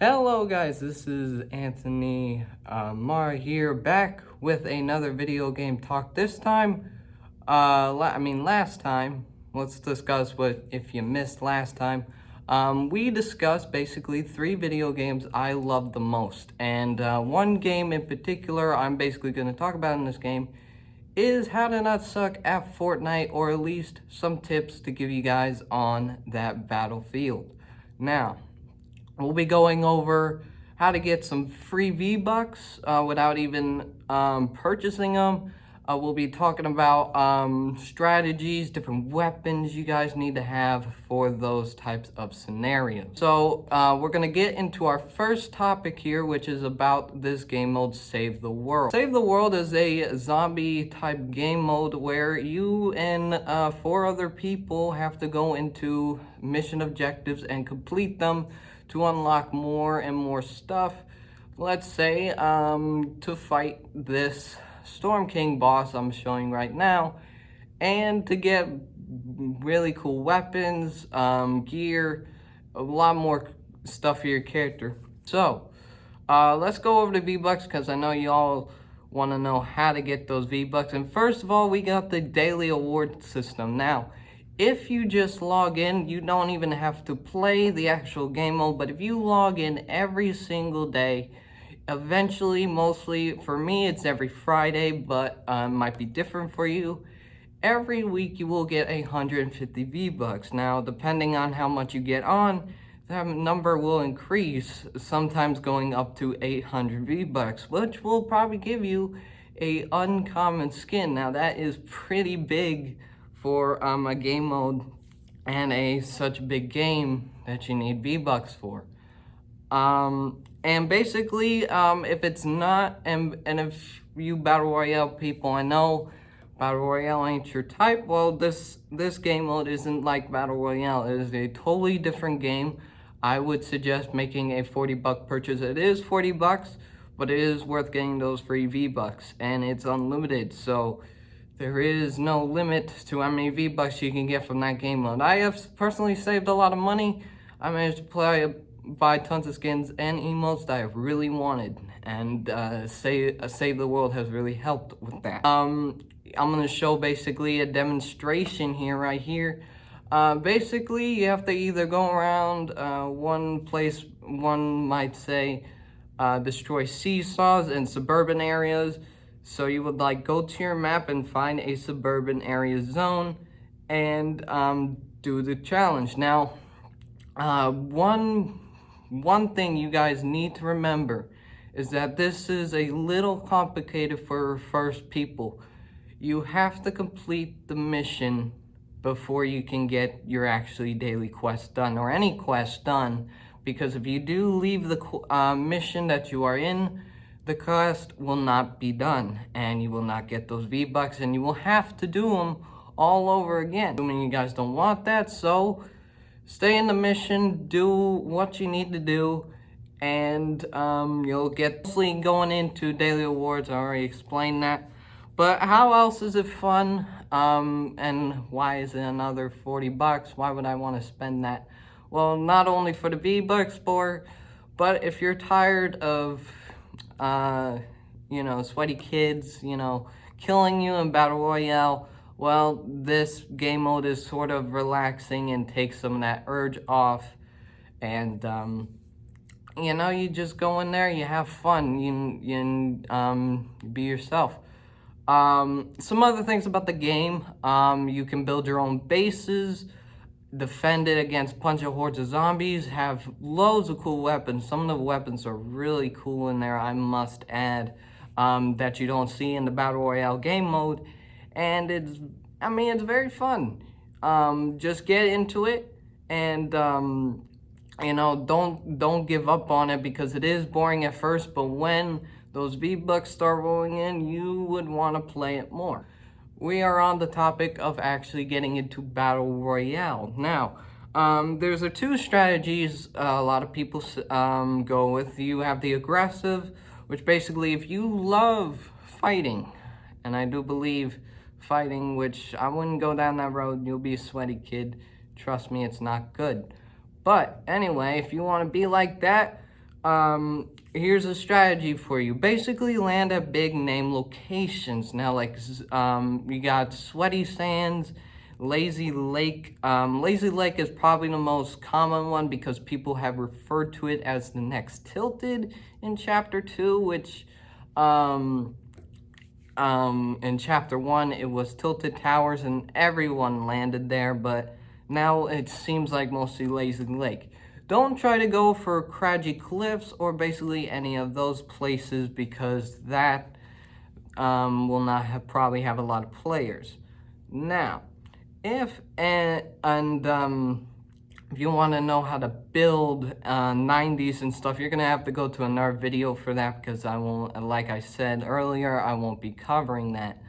Hello guys, this is Anthony Mara here, back with another video game talk. This time, last time, let's discuss what if you missed last time. We discussed basically 3 video games I love the most, and one game in particular I'm basically going to talk about in this game is how to not suck at Fortnite, or at least some tips to give you guys on that battlefield. Now, we'll be going over how to get some free V-Bucks without even purchasing them. We'll be talking about strategies, different weapons you guys need to have for those types of scenarios. So we're going to get into our first topic here, which is about this game mode, Save the World. Save the World is a zombie type game mode where you and 4 other people have to go into mission objectives and complete them to unlock more and more stuff. Let's say to fight this Storm King boss I'm showing right now, and to get really cool weapons, gear, a lot more stuff for your character. So let's go over the V-Bucks, because I know y'all want to know how to get those V-Bucks. And first of all, we got the daily award system. Now, if you just log in, you don't even have to play the actual game mode, but if you log in every single day, eventually, mostly for me, it's every Friday, but might be different for you. Every week you will get 150 V-Bucks. Now, depending on how much you get on, that number will increase, sometimes going up to 800 V-Bucks, which will probably give you a uncommon skin. Now, that is pretty big for a game mode and such a big game that you need V-Bucks for. And basically, if it's not, and if you Battle Royale people, I know Battle Royale ain't your type, well, this game mode isn't like Battle Royale. It is a totally different game. I would suggest making a $40 purchase. It is $40, but it is worth getting those free V-Bucks, and it's unlimited, so there is no limit to how many V-Bucks you can get from that game mode. I have personally saved a lot of money. I managed to buy tons of skins and emotes that I really wanted, and Save the World has really helped with that. I'm going to show basically a demonstration here, right here. Basically, you have to either go around one place, one might say, destroy seesaws in suburban areas. So you would go to your map and find a suburban area zone and do the challenge. Now, one thing you guys need to remember is that this is a little complicated for first people. You have to complete the mission before you can get your actually daily quest done, or any quest done, because if you do leave the mission that you are in, the quest will not be done, and you will not get those V-Bucks, and you will have to do them all over again. Assuming you guys don't want that, so stay in the mission, do what you need to do, and you'll get mostly going into daily awards. I already explained that. But how else is it fun? And why is it another $40? Why would I want to spend that? Well, not only for the V-Bucks, but if you're tired of sweaty kids, killing you in Battle Royale, well, this game mode is sort of relaxing and takes some of that urge off. And, you just go in there, you have fun, you be yourself. Some other things about the game, you can build your own bases, defend it against bunch of hordes of zombies, have loads of cool weapons. Some of the weapons are really cool in there, I must add, that you don't see in the Battle Royale game mode. And it's very fun. Just get into it, and don't give up on it, because it is boring at first, but when those V-Bucks start rolling in, you would want to play it more. We are on the topic of actually getting into Battle Royale. Now, there's 2 strategies a lot of people go with. You have the aggressive, which basically, if you love fighting, and I do believe fighting, which I wouldn't go down that road, you'll be a sweaty kid. Trust me, it's not good. But anyway, if you want to be like that, Here's a strategy for you. Basically land at big name locations. Now, like, you got Sweaty Sands, Lazy Lake. Lazy Lake is probably the most common one because people have referred to it as the next Tilted in Chapter 2, which, in Chapter 1, it was Tilted Towers and everyone landed there, but now it seems like mostly Lazy Lake. Don't try to go for Craggy Cliffs or basically any of those places because that will not probably have a lot of players. Now, if you want to know how to build 90s and stuff, you're going to have to go to another video for that because I won't, like I said earlier, I won't be covering that.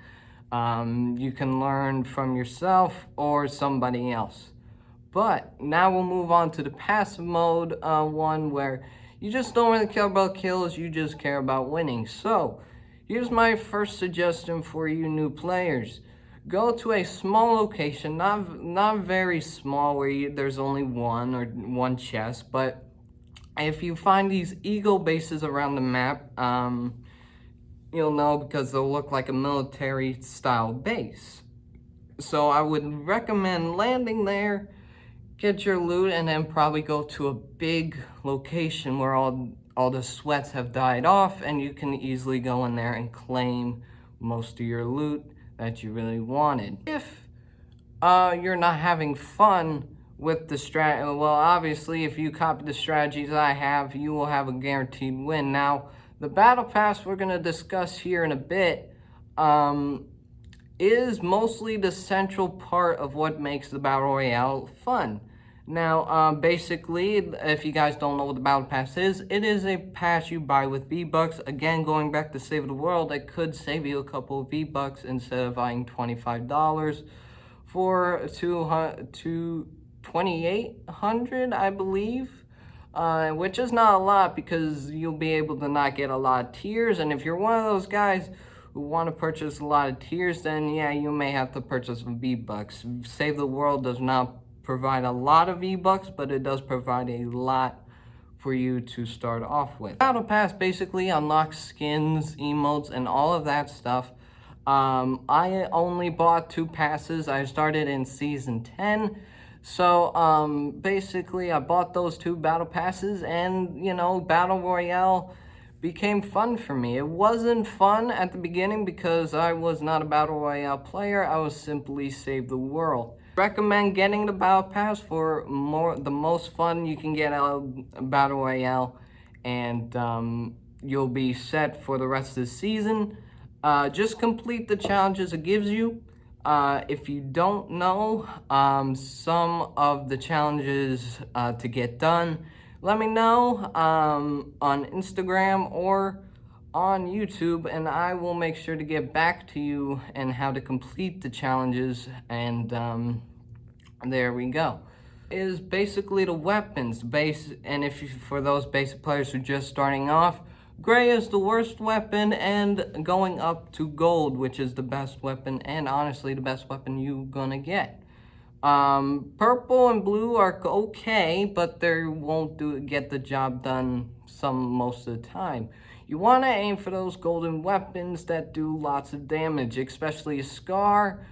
You can learn from yourself or somebody else. But now we'll move on to the passive mode one where you just don't really care about kills, you just care about winning. So here's my first suggestion for you new players. Go to a small location, not very small where there's only one chest, but if you find these eagle bases around the map, you'll know because they'll look like a military style base. So I would recommend landing there, get your loot, and then probably go to a big location where all the sweats have died off and you can easily go in there and claim most of your loot that you really wanted. If you're not having fun with the strategy, well, obviously if you copy the strategies I have, you will have a guaranteed win. Now, the battle pass we're going to discuss here in a bit is mostly the central part of what makes the Battle Royale fun. Now, basically, if you guys don't know what the Battle Pass is, it is a pass you buy with V-Bucks. Again, going back to Save the World, it could save you a couple of V-Bucks instead of buying $25 for $2,800, I believe. Which is not a lot because you'll be able to not get a lot of tiers. And if you're one of those guys who want to purchase a lot of tiers, then yeah, you may have to purchase some V-Bucks. Save the World does not provide a lot of V-Bucks, but it does provide a lot for you to start off with. Battle Pass basically unlocks skins, emotes, and all of that stuff. I only bought 2 passes. I started in Season 10. So, basically, I bought those 2 Battle Passes, and, you know, Battle Royale became fun for me. It wasn't fun at the beginning because I was not a Battle Royale player. I was simply Save the World. Recommend getting the Battle Pass for the most fun you can get out of Battle Royale, and you'll be set for the rest of the season. Just complete the challenges it gives you. If you don't know some of the challenges to get done, let me know on Instagram or on YouTube, and I will make sure to get back to you and how to complete the challenges, and there we go. Is basically the weapons base, and for those basic players who are just starting off, gray is the worst weapon, and going up to gold, which is the best weapon, and honestly the best weapon you're gonna get. Purple and blue are okay, but they won't get the job done most of the time. You want to aim for those golden weapons that do lots of damage, especially a Scar,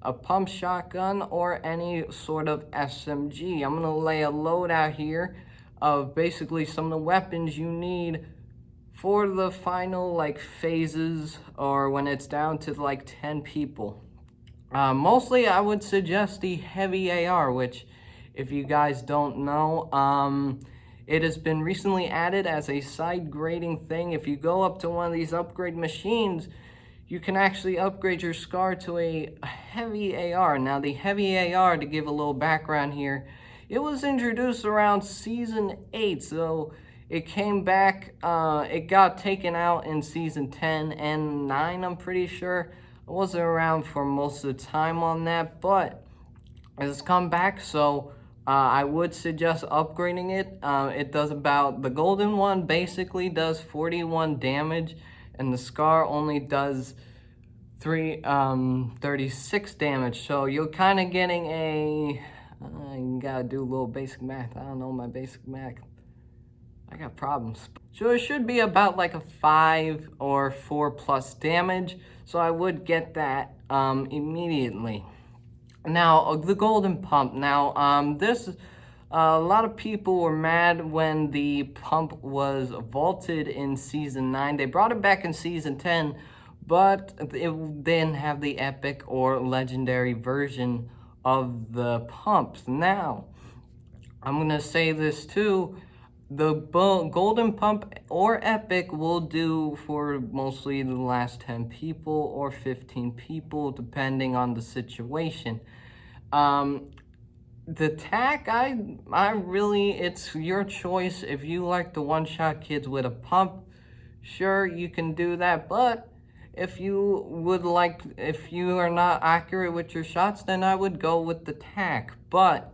a pump shotgun, or any sort of SMG. I'm going to lay a load out here of basically some of the weapons you need for the final phases, or when it's down to 10 people. Mostly I would suggest the heavy AR, which if you guys don't know, it has been recently added as a side grading thing. If you go up to one of these upgrade machines, you can actually upgrade your Scar to a heavy AR. Now the heavy AR, to give a little background here, it was introduced around Season 8, so it came back, it got taken out in Season 10 and 9, I'm pretty sure. I wasn't around for most of the time on that, but it's come back, so I would suggest upgrading it. It does the golden one basically does 41 damage, and the Scar only does 36 damage, so you're kind of getting you gotta do a little basic math. I don't know my basic math. I got problems. So it should be about like a 5 or 4 plus damage. So I would get that immediately. Now, the golden pump. Now, a lot of people were mad when the pump was vaulted in Season 9. They brought it back in Season 10, but it didn't have the epic or legendary version of the pumps. Now, I'm going to say this too. The golden pump or epic will do for mostly the last 10 people or 15 people, depending on the situation. The tack, I really, it's your choice. If you like the one-shot kids with a pump, sure, you can do that. But if you would like, if you are not accurate with your shots, then I would go with the tack. But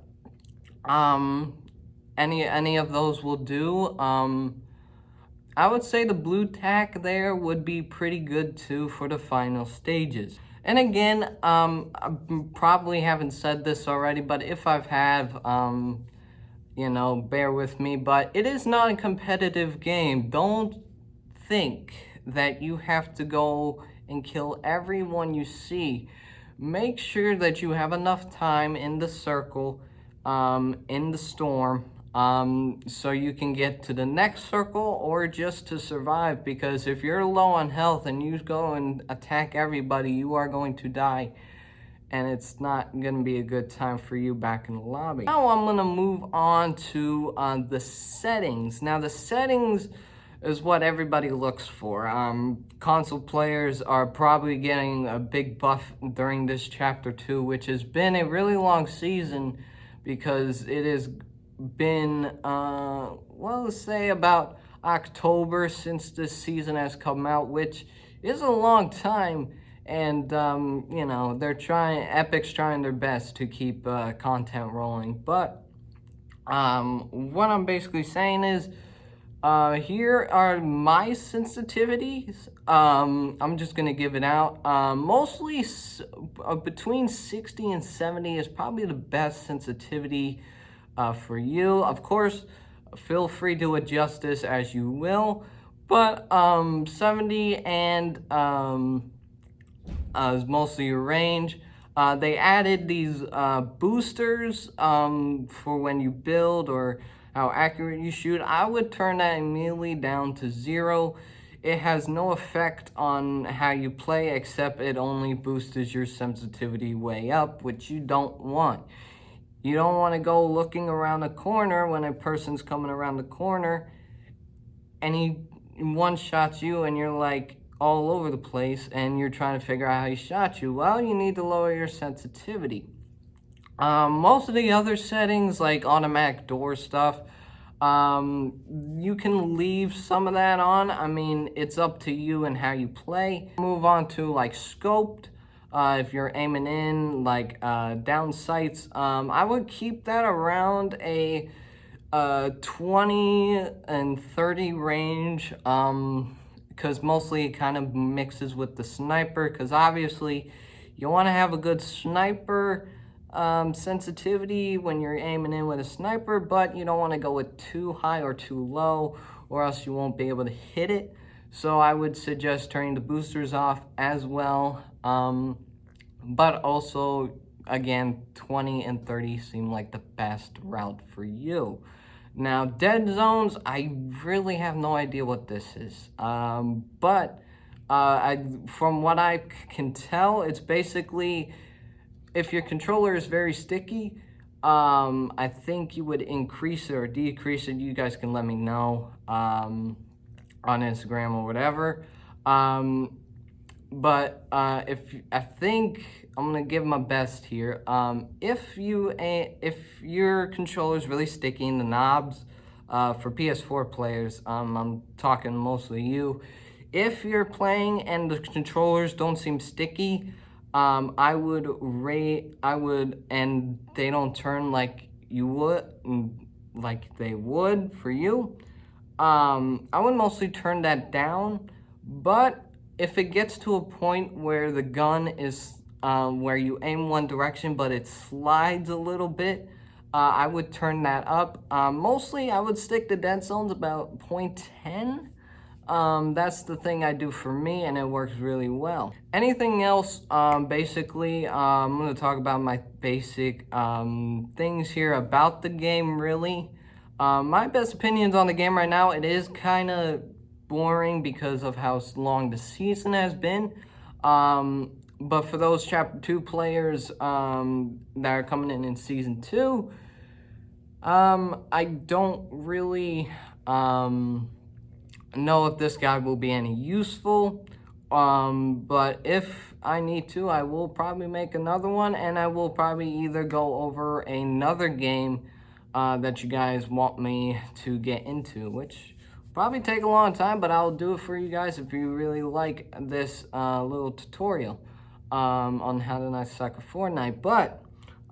any of those will do. I would say the blue tack there would be pretty good too for the final stages. And again, I probably haven't said this already, but if I have, you know, bear with me. But it is not a competitive game. Don't think that you have to go and kill everyone you see. Make sure that you have enough time in the circle, in the storm, so you can get to the next circle or just to survive. Because if you're low on health and you go and attack everybody, you are going to die. And it's not going to be a good time for you back in the lobby. Now I'm going to move on to the settings. Now the settings is what everybody looks for. Console players are probably getting a big buff during this Chapter 2, which has been a really long season because it has been, well, let's say about October since this season has come out, which is a long time. And, you know, Epic's trying their best to keep content rolling. But what I'm basically saying is, here are my sensitivities. I'm just going to give it out. Mostly between 60 and 70 is probably the best sensitivity for you. Of course, feel free to adjust this as you will. But 70 and is mostly your range. They added these boosters for when you build or how accurate you shoot. I would turn that immediately down to 0. It has no effect on how you play, except it only boosts your sensitivity way up, which you don't want. You don't want to go looking around the corner when a person's coming around the corner and he one-shots you and you're like all over the place and you're trying to figure out how he shot you. Well, you need to lower your sensitivity. Most of the other settings, like automatic door stuff, you can leave some of that on. I mean, it's up to you and how you play. Move on to like scoped. If you're aiming in like down sights, I would keep that around a 20 and 30 range, because mostly it kind of mixes with the sniper, because obviously you want to have a good sniper sensitivity when you're aiming in with a sniper, but you don't want to go with too high or too low, or else you won't be able to hit it. So I would suggest turning the boosters off as well. But also, again, 20 and 30 seem like the best route for you. Now, dead zones, I really have no idea what this is. But from what I can tell, it's basically, if your controller is very sticky, I think you would increase it or decrease it. You guys can let me know on Instagram or whatever. But I think I'm gonna give my best here. If your controller is really sticky in the knobs, for PS4 players, I'm talking mostly you. If you're playing and the controllers don't seem sticky, and they don't turn like they would for you, I would mostly turn that down. But if it gets to a point where the gun is where you aim one direction but it slides a little bit, I would turn that up. Mostly I would stick to dead zones about 0.10. That's the thing I do for me, and it works really well. Anything else, basically, I'm going to talk about my basic things here about the game, really. My best opinions on the game right now, it is kind of boring because of how long the season has been. But for those Chapter 2 players that are coming in Season 2, I don't really know if this guide will be any useful. But if I need to, I will probably make another one, and I will probably either go over another game that you guys want me to get into, which probably take a long time, but I'll do it for you guys if you really like this little tutorial on how to not suck at Fortnite. But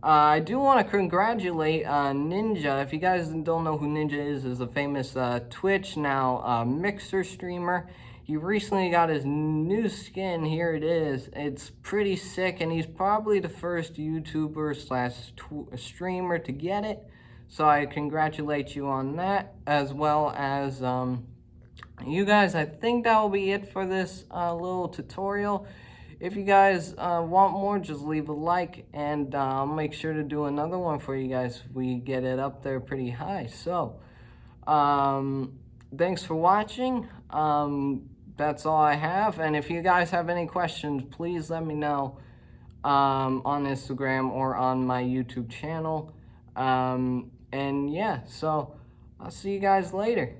I do want to congratulate Ninja. If you guys don't know who Ninja is a famous Twitch, now Mixer streamer. He recently got his new skin. Here it is. It's pretty sick, and he's probably the first YouTuber slash streamer to get it. So I congratulate you on that, as well as you guys. I think that will be it for this little tutorial. If you guys want more, just leave a like, and I'll make sure to do another one for you guys if we get it up there pretty high. So, thanks for watching. That's all I have. And if you guys have any questions, please let me know on Instagram or on my YouTube channel. And yeah, so I'll see you guys later.